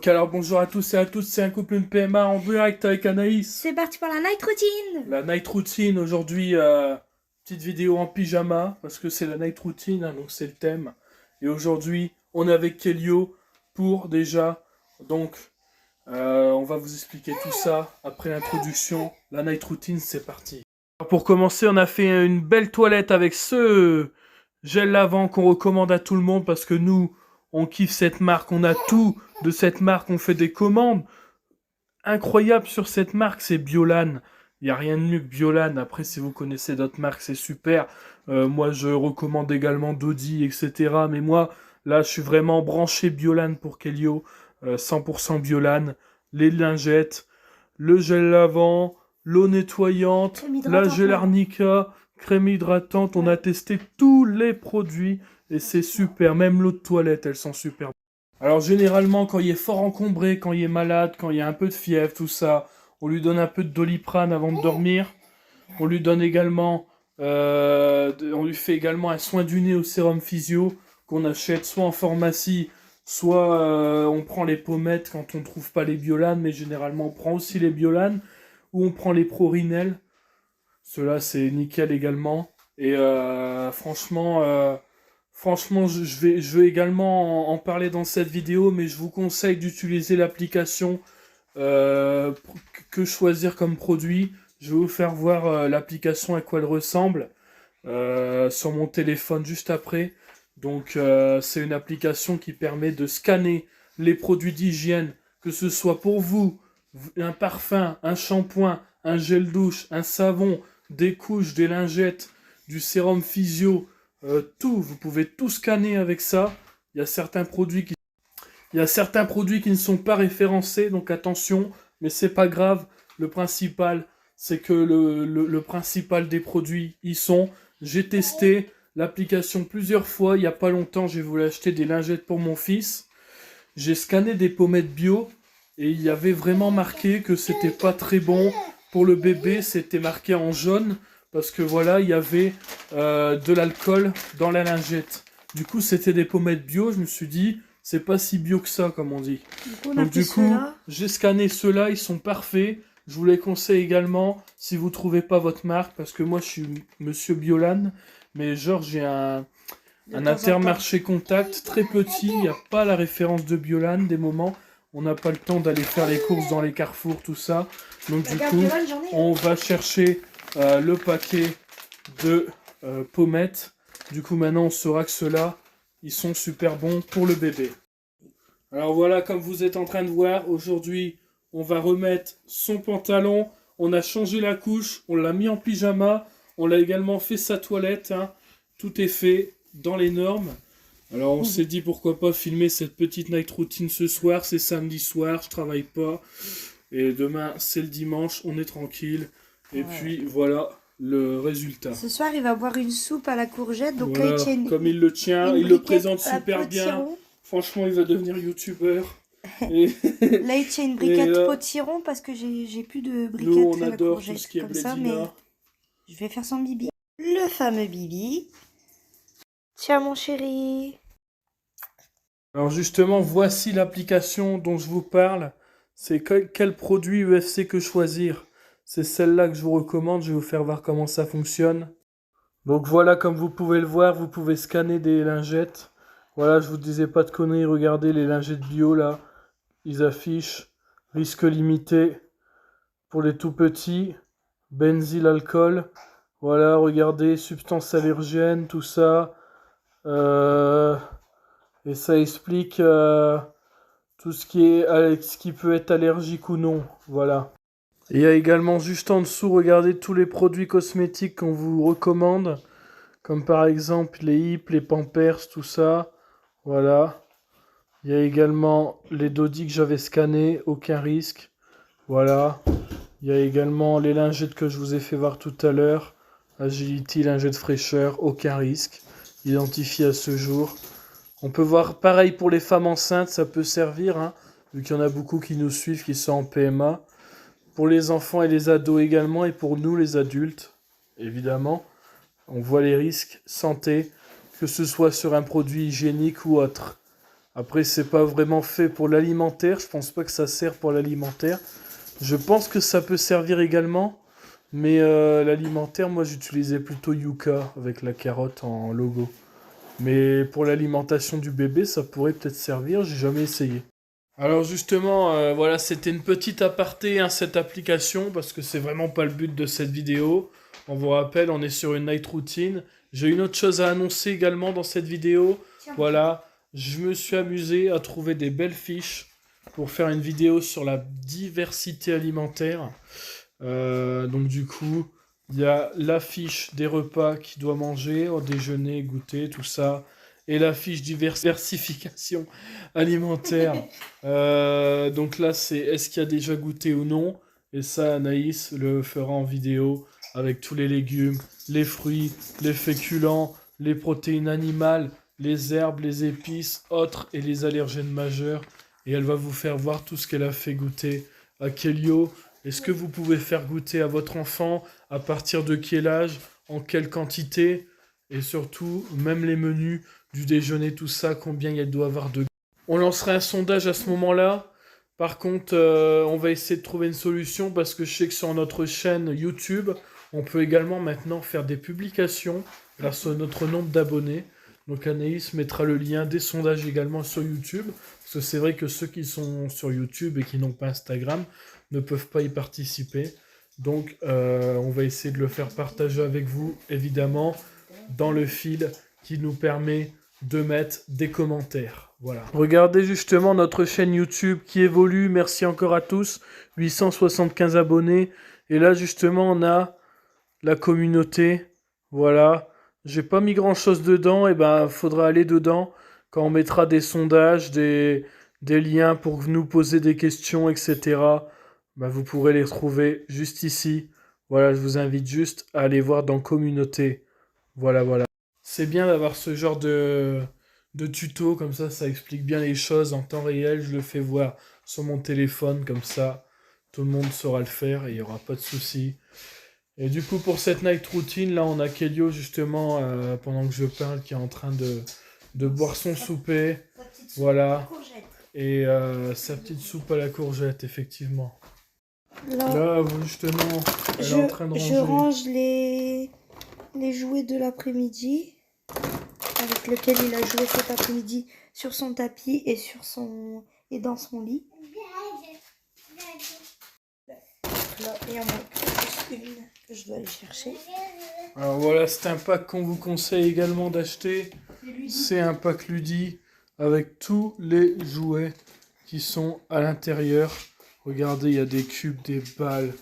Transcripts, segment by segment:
Ok, alors bonjour à tous et à toutes, c'est un couple une PMA en direct avec Anaïs. C'est parti pour la night routine. La night routine, aujourd'hui, petite vidéo en pyjama, parce que c'est la night routine, hein, donc c'est le thème. Et aujourd'hui, on est avec Kelio pour déjà, donc, on va vous expliquer tout ça après l'introduction. La night routine, c'est parti. Alors, pour commencer, on a fait une belle toilette avec ce gel lavant qu'on recommande à tout le monde, parce que nous, on kiffe cette marque, on a tout de cette marque, on fait des commandes incroyables sur cette marque, c'est Biolan. Il n'y a rien de mieux que Biolan. Après, si vous connaissez d'autres marques, c'est super. Moi, je recommande également Dodi, etc. Mais moi, là, je suis vraiment branché Biolan pour Kelio. 100% Biolan. Les lingettes, le gel lavant, l'eau nettoyante, Crème la hydratante, gel même. arnica, crème hydratante. On a testé tous les produits et c'est super. Même l'eau de toilette, elles sont super. Alors généralement, quand il est fort encombré, quand il est malade, quand il y a un peu de fièvre, tout ça, on lui donne un peu de Doliprane avant de dormir. On lui donne également, on lui fait également un soin du nez au sérum physio qu'on achète soit en pharmacie, soit on prend les pommettes quand on ne trouve pas les Biolan, mais généralement on prend aussi les Biolan ou on prend les Prorinel. Cela c'est nickel également. Et franchement, je vais également en parler dans cette vidéo, mais je vous conseille d'utiliser l'application que choisir comme produit. Je vais vous faire voir l'application à quoi elle ressemble sur mon téléphone juste après. Donc, c'est une application qui permet de scanner les produits d'hygiène, que ce soit pour vous, un parfum, un shampoing, un gel douche, un savon, des couches, des lingettes, du sérum physio, tout. Vous pouvez tout scanner avec ça. Il y a certains produits qui il y a certains produits qui ne sont pas référencés, donc attention, mais c'est pas grave. Le principal, c'est que le principal des produits y sont. J'ai testé l'application plusieurs fois. Il n'y a pas longtemps, j'ai voulu acheter des lingettes pour mon fils. J'ai scanné des pommettes bio et il y avait vraiment marqué que c'était pas très bon pour le bébé. C'était marqué en jaune parce que voilà, il y avait de l'alcool dans la lingette. Du coup, c'était des pommettes bio. Je me suis dit, c'est pas si bio que ça, comme on dit. Du coup, on a Donc pris du coup, ceux-là. j'ai scanné ceux-là, ils sont parfaits. Je vous les conseille également si vous trouvez pas votre marque, parce que moi je suis Monsieur Biolan, mais genre j'ai De un temps en temps. Intermarché Contact très petit, il n'y a pas la référence de Biolan des moments. On n'a pas le temps d'aller faire les courses dans les carrefours, tout ça. Donc du Regarde, coup, Biolan, j'en ai. on va chercher le paquet de pommettes. Du coup, maintenant, on saura que ceux-là, ils sont super bons pour le bébé. Alors voilà, comme vous êtes en train de voir, aujourd'hui, on va remettre son pantalon. On a changé la couche, on l'a mis en pyjama. On l'a également fait sa toilette, hein. Tout est fait dans les normes. Alors on s'est dit pourquoi pas filmer cette petite night routine ce soir. C'est samedi soir, je travaille pas. Et demain, c'est le dimanche, on est tranquille. Et puis voilà le résultat. Ce soir, il va boire une soupe à la courgette. Donc là, Voilà, il tient comme il le tient, une il le briquette présente à super bien. potiron. Franchement, il va devenir youtubeur. Et, Là, il tient une et briquette potiron parce que j'ai plus de nous, briquettes on à la adore tout courgette. ce qui est Comme ça, mais blédina. je vais faire son bibi. Le fameux bibi. Tiens, mon chéri. Alors justement, voici l'application dont je vous parle. C'est quel produit UFC que choisir. C'est celle-là que je vous recommande. Je vais vous faire voir comment ça fonctionne. Donc voilà, comme vous pouvez le voir, vous pouvez scanner des lingettes. Voilà, je vous disais pas de conneries. Regardez les lingettes bio là. Ils affichent risque limité pour les tout petits. Benzyl alcool. Voilà, regardez, substances allergènes, tout ça. Et ça explique tout ce qui peut être allergique ou non. Voilà. Et il y a également juste en dessous, regardez tous les produits cosmétiques qu'on vous recommande. Comme par exemple les hips, les Pampers, tout ça. Voilà. Il y a également les Dodi que j'avais scannés, aucun risque. Voilà. Il y a également les lingettes que je vous ai fait voir tout à l'heure. Agility, lingettes fraîcheur, aucun risque. Identifié à ce jour. On peut voir pareil pour les femmes enceintes, ça peut servir, hein, vu qu'il y en a beaucoup qui nous suivent, qui sont en PMA. Pour les enfants et les ados également, et pour nous les adultes, évidemment. On voit les risques santé, que ce soit sur un produit hygiénique ou autre. Après, c'est pas vraiment fait pour l'alimentaire. Je pense pas que ça sert pour l'alimentaire. Je pense que ça peut servir également. Mais l'alimentaire, moi, j'utilisais plutôt Yuka avec la carotte en logo. Mais pour l'alimentation du bébé, ça pourrait peut-être servir. J'ai jamais essayé. Alors justement, voilà, c'était une petite aparté, hein, cette application, parce que c'est vraiment pas le but de cette vidéo. On vous rappelle, on est sur une night routine. J'ai une autre chose à annoncer également dans cette vidéo. Voilà, je me suis amusé à trouver des belles fiches pour faire une vidéo sur la diversité alimentaire. Donc du coup, il y a la fiche des repas qu'il doit manger, au déjeuner, goûter, tout ça. Et la fiche diversification alimentaire. Donc là, c'est est-ce qu'il y a déjà goûté ou non. Et ça, Anaïs le fera en vidéo avec tous les légumes, les fruits, les féculents, les protéines animales, les herbes, les épices, autres et les allergènes majeurs. Et elle va vous faire voir tout ce qu'elle a fait goûter à Kelio. Est-ce que vous pouvez faire goûter à votre enfant, à partir de quel âge, en quelle quantité, et surtout, même les menus du déjeuner, tout ça, combien il doit avoir de... On lancera un sondage à ce moment-là. Par contre, on va essayer de trouver une solution parce que je sais que sur notre chaîne YouTube, on peut également maintenant faire des publications grâce à notre nombre d'abonnés. Donc Anaïs mettra le lien des sondages également sur YouTube. Parce que c'est vrai que ceux qui sont sur YouTube et qui n'ont pas Instagram ne peuvent pas y participer. Donc on va essayer de le faire partager avec vous, évidemment, dans le fil qui nous permet de mettre des commentaires. Voilà. Regardez justement notre chaîne YouTube qui évolue. Merci encore à tous. 875 abonnés. Et là justement on a la communauté. Voilà. J'ai pas mis grand chose dedans. Et ben faudra aller dedans quand on mettra des sondages, des liens pour nous poser des questions, etc. Ben, vous pourrez les trouver juste ici. Voilà, je vous invite juste à aller voir dans communauté. Voilà, voilà. C'est bien d'avoir ce genre de tuto, comme ça explique bien les choses en temps réel. Je le fais voir sur mon téléphone, comme ça, tout le monde saura le faire et il n'y aura pas de souci. Et du coup, pour cette night routine, là, on a Kelio, justement, pendant que je parle, qui est en train de boire son souper. Voilà. Et sa petite soupe à la courgette, effectivement. Là, justement, elle est en train de ranger. Je range les jouets de l'après-midi avec lequel il a joué cet après-midi sur son tapis et et dans son lit. Là, il y en a juste une que je dois aller chercher. Alors voilà, c'est un pack qu'on vous conseille également d'acheter. C'est un pack Ludi avec tous les jouets qui sont à l'intérieur. Regardez, il y a des cubes, des balles,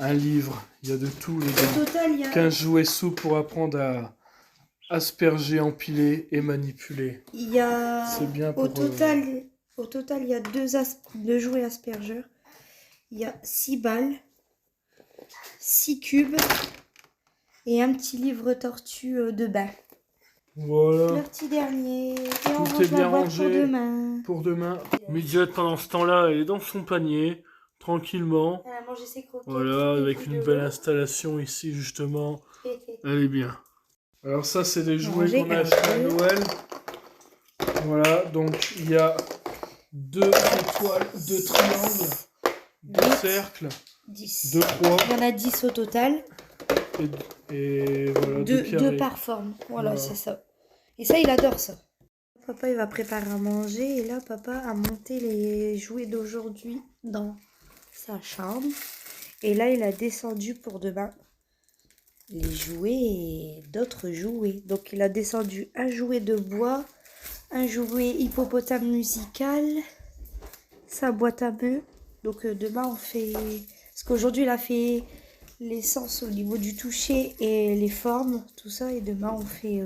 un livre, il y a de tout. Les gars. Au total, il y a 15 jouets souples pour apprendre à asperger, empiler et manipuler. Il y a... C'est bien pour... Au total, il y a deux jouets aspergeurs. Il y a 6 balles, 6 cubes et un petit livre tortue de bain. Voilà. Le petit dernier. Et on Tout range est bien la boîte rangé pour demain. pour demain. Midget, pendant ce temps-là, elle est dans son panier, tranquillement. Elle a mangé ses croquettes. Voilà, avec une belle installation ici, justement. Elle est bien. Alors ça, c'est des jouets qu'on a achetés à Noël. Voilà, donc il y a 2 étoiles, 2 triangles, 2 cercles, 10. 2 croix. Il y en a 10 au total. Et voilà, 2 carrés. 2 par forme. Voilà, c'est ça. Et ça, il adore ça. Papa, il va préparer à manger. Et là, papa a monté les jouets d'aujourd'hui dans sa chambre. Et là, il a descendu pour demain les jouets et d'autres jouets. Donc, il a descendu un jouet de bois, un jouet hippopotame musical, sa boîte à bœufs. Donc, demain, on fait... Parce qu'aujourd'hui, il a fait l'essence au niveau du toucher et les formes, tout ça. Et demain, on fait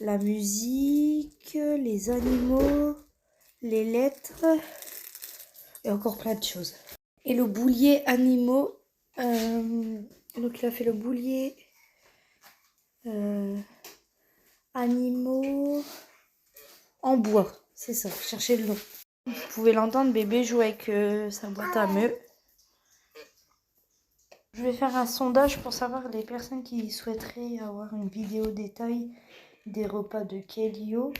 la musique, les animaux, les lettres et encore plein de choses. Et le boulier animaux... Donc il a fait le boulier animaux en bois, c'est ça, cherchez le nom. Vous pouvez l'entendre, bébé joue avec sa boîte à meux. Je vais faire un sondage pour savoir les personnes qui souhaiteraient avoir une vidéo détail des repas de Kelio.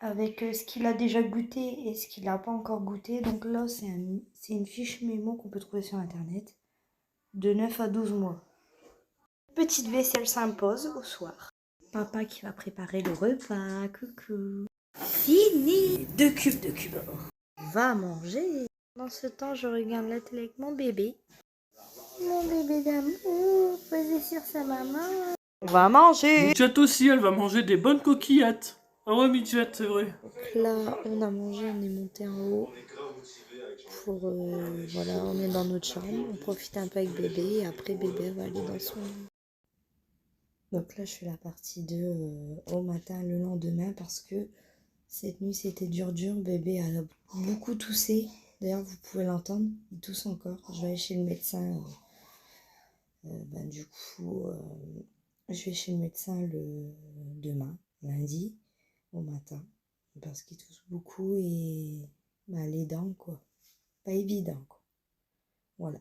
avec ce qu'il a déjà goûté et ce qu'il n'a pas encore goûté. Donc là, c'est une fiche mémo qu'on peut trouver sur internet de 9 à 12 mois. Petite vaisselle s'impose au soir. Papa qui va préparer le repas. Coucou. Fini. 2 cubes de cube. Va manger. Dans ce temps, je regarde la télé avec mon bébé. Mon bébé d'amour posé sur sa maman. On va manger. Midget aussi, elle va manger des bonnes coquillettes. Ah ouais, Midget, c'est vrai. Donc là, on a mangé, on est monté en haut. Voilà, on est dans notre chambre. On profite un peu avec bébé. Et après, bébé va aller dans son lit. Donc là, je fais la partie 2 au matin le lendemain parce que cette nuit, c'était dur. Bébé a beaucoup toussé. D'ailleurs, vous pouvez l'entendre, il tousse encore. Je vais aller chez le médecin. Je vais chez le médecin le demain, lundi, au matin. Parce qu'il tousse beaucoup et les dents, quoi. Pas évident, quoi. Voilà.